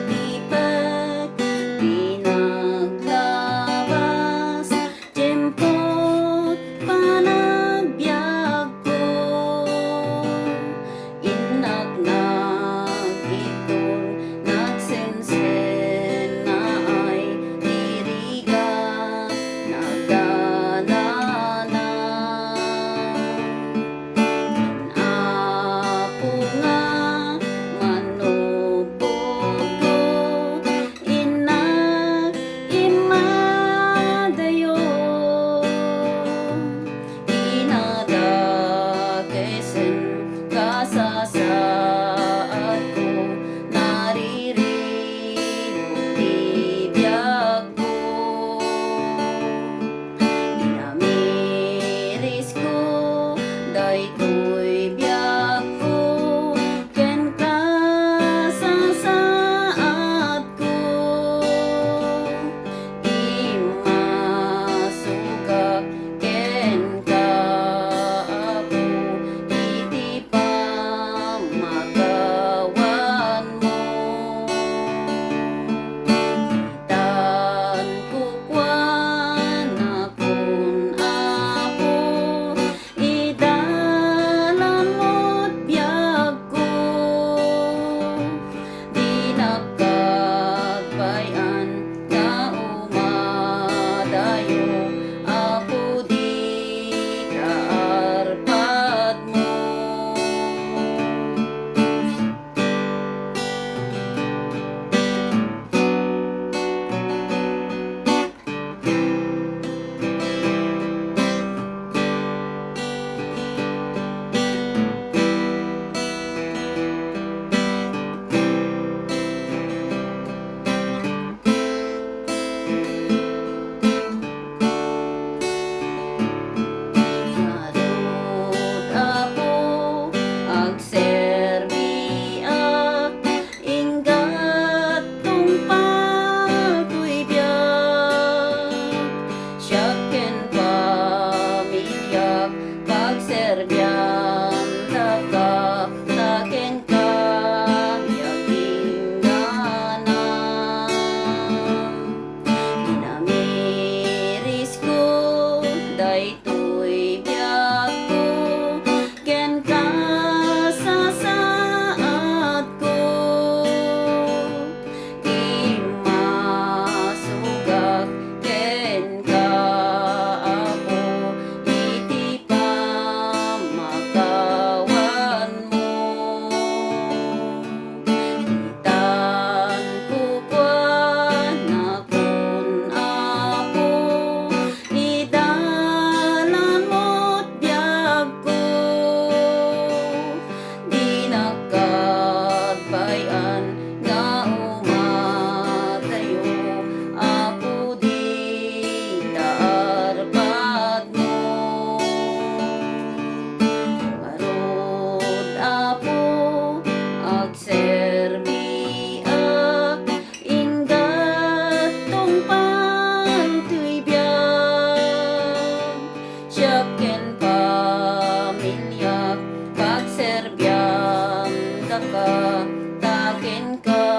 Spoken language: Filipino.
Lalipad, pinaglabas, tiyempo't panagbiag ko. Inagnag itong nagsensen na ay dirigat nagdalana. Apo nga manubog inag imadayo inadakesen kasasaad ko naririto tibiyag ko inamiris ko daytoy biyag ko ken kasasaad ko imasukak ken kaapo iti pamagawan mo tan kukwan akon apo idalan mo't biyag ko di nakagbayan nga umadayo apo di kaarpad mo. Ngarud apo agserbiak inggat tungpal to'y biyag siya ken pamilyak pagserbian laka taken kabiyak ingana inamiris ko daytoy biyag ko ken kasasaad ko imasukak ken kaapo iti pamagawan mo itan kukwan akon apo idalan mo't biyag ko di nakagbayan nga umadayo apo di kaarpad mo. Ngarud apo agserbiak inggat tungpal to'y biyag siya ken pamilyak pagserbian laka taken ka